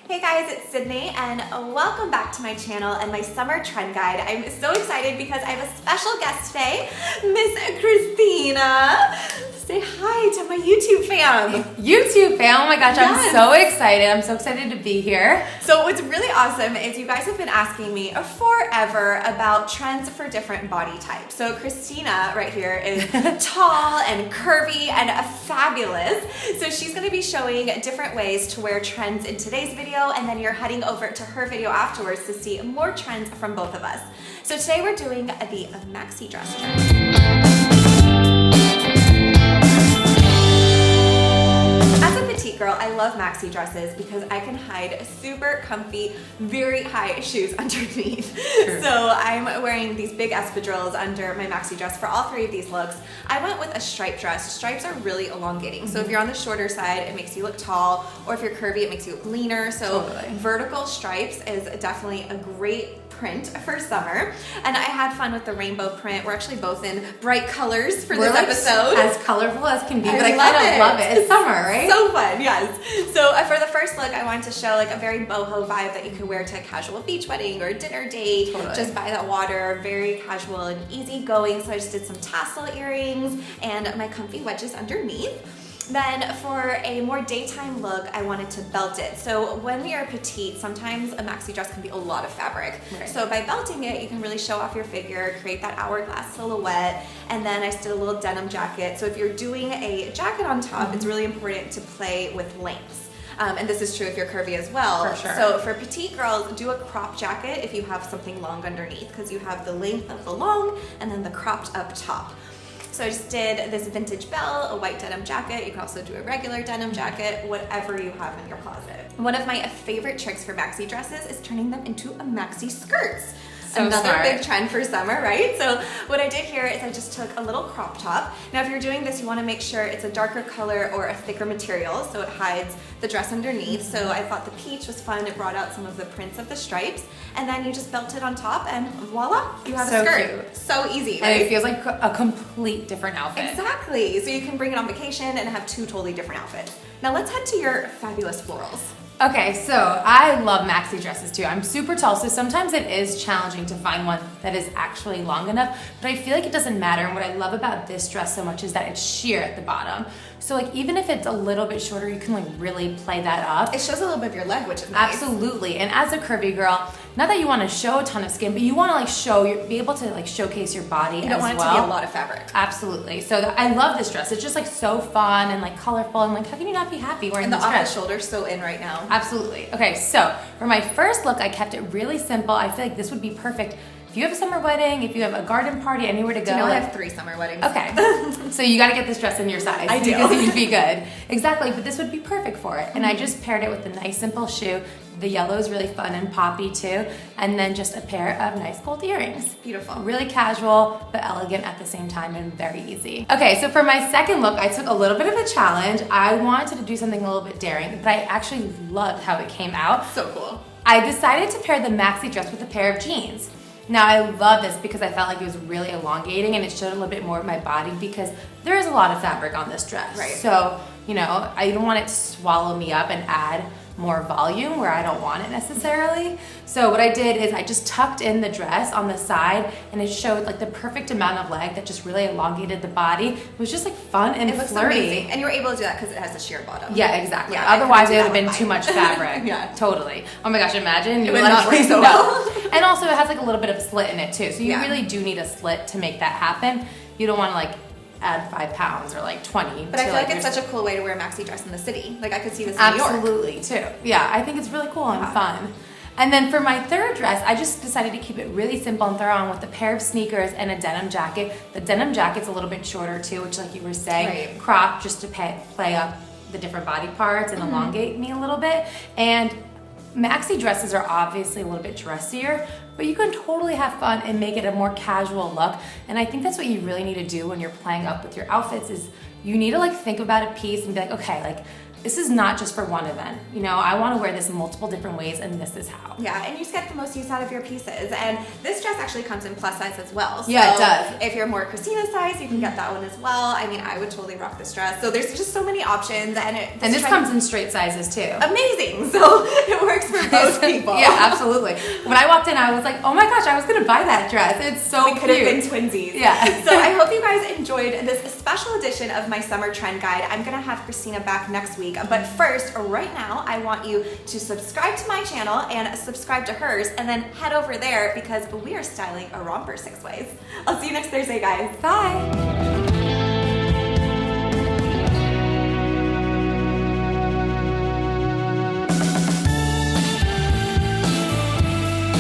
Hey guys, it's Sydney and welcome back to my channel and my summer trend guide. I'm so excited because I have a special guest today, Miss Kristina. Say hi to my YouTube fam. YouTube fam, oh my gosh, Yes. I'm so excited. I'm so excited to be here. So what's really awesome is you guys have been asking me forever about trends for different body types. So Kristina right here is tall and curvy and fabulous. So she's gonna be showing different ways to wear trends in today's video, and then you're heading over to her video afterwards to see more trends from both of us. So today we're doing the maxi dress trend. Girl, I love maxi dresses because I can hide super comfy, very high shoes underneath. True. So I'm wearing these big espadrilles under my maxi dress for all three of these looks. I went with a striped dress. Stripes are really elongating. So if you're on the shorter side, it makes you look tall, or if you're curvy, it makes you look leaner. So vertical stripes is definitely a great print for summer, and I had fun with the rainbow print. We're actually both in bright colors for this episode. As colorful as can be, but I love kind of love it. It's summer, right? So fun, yes. So for the first look, I wanted to show like a very boho vibe that you could wear to a casual beach wedding or dinner date, just by the water, very casual and easy going. So I just did some tassel earrings and my comfy wedges underneath. Then for a more daytime look, I wanted to belt it. So when we are petite, sometimes a maxi dress can be a lot of fabric. Right. So by belting it, you can really show off your figure, create that hourglass silhouette. And then I just did a little denim jacket. So if you're doing a jacket on top, it's really important to play with lengths. And this is true if you're curvy as well. For sure. So for petite girls, do a crop jacket if you have something long underneath, because you have the length of the long and then the cropped up top. So I just did this vintage belt, a white denim jacket. You can also do a regular denim jacket, whatever you have in your closet. One of my favorite tricks for maxi dresses is turning them into a maxi skirts. So Another big trend for summer, right? So what I did here is I just took a little crop top. Now if you're doing this, you want to make sure it's a darker color or a thicker material so it hides the dress underneath. So I thought the peach was fun. It brought out some of the prints of the stripes. And then you just belt it on top and voila, you have a skirt. Cute. So easy, right? And it feels like a complete different outfit. Exactly. So you can bring it on vacation and have two totally different outfits. Now let's head to your fabulous florals. Okay, so I love maxi dresses too. I'm super tall, so sometimes it is challenging to find one that is actually long enough, but I feel like it doesn't matter. And what I love about this dress so much is that it's sheer at the bottom. So like even if it's a little bit shorter, you can like really play that up. It shows a little bit of your leg, which is nice. Absolutely. And as a curvy girl, not that you want to show a ton of skin, but you want to like be able to like showcase your body as well. You don't want it to be a lot of fabric. Absolutely. So I love this dress. It's just like so fun and like colorful, and like how can you not be happy wearing this dress? And the off-the-shoulder's so in right now. Absolutely. Okay, so for my first look, I kept it really simple. I feel like this would be perfect if you have a summer wedding, if you have a garden party, anywhere to go. You know, I have 3 summer weddings. Okay, so you got to get this dress in your size. I do. Because you'd be good. Exactly, but this would be perfect for it. And I just paired it with a nice simple shoe. The yellow is really fun and poppy too. And then just a pair of nice gold earrings. Beautiful. Really casual, but elegant at the same time and very easy. Okay, so for my second look, I took a little bit of a challenge. I wanted to do something a little bit daring, but I actually loved how it came out. So cool. I decided to pair the maxi dress with a pair of jeans. Now I love this because I felt like it was really elongating and it showed a little bit more of my body because there is a lot of fabric on this dress. Right. So, you know, I don't want it to swallow me up and add more volume where I don't want it necessarily. So what I did is I just tucked in the dress on the side and it showed like the perfect amount of leg that just really elongated the body. It was just like fun and looks flirty. amazing. And you were able to do that because it has a sheer bottom. Yeah, exactly. Yeah, otherwise it would have been too much fabric. Yeah. Totally. Oh my gosh, imagine. It would not work so well. And also it has like a little bit of slit in it too. So you Yeah. really do need a slit to make that happen. You don't want to like add 5 pounds or like 20. But I feel like it's such a cool way to wear a maxi dress in the city. Like I could see this in New York. Absolutely too. Yeah, I think it's really cool and fun. And then for my third dress, I just decided to keep it really simple and throw on with a pair of sneakers and a denim jacket. The denim jacket's a little bit shorter too, which like you were saying, crop just to play up the different body parts and elongate me a little bit. And maxi dresses are obviously a little bit dressier, but you can totally have fun and make it a more casual look. And I think that's what you really need to do when you're playing up with your outfits is you need to like think about a piece and be like, okay, like this is not just for one event. You know, I want to wear this multiple different ways, and this is how. Yeah, and you just get the most use out of your pieces. And this dress actually comes in plus size as well. So yeah, it does. If you're more Kristina size, you can get that one as well. I mean, I would totally rock this dress. So there's just so many options, and this comes in straight sizes too. Amazing. So it works for both people. Yeah, absolutely. When I walked in, I was like, oh my gosh, I was gonna buy that dress. It's so cute. We could have been twinsies. Yeah. So I hope you guys enjoyed this special edition of my summer trend guide. I'm gonna have Kristina back next week, but first, right now, I want you to subscribe to my channel and subscribe to hers, and then head over there because we are styling a romper 6 ways. I'll see you next Thursday, guys. Bye.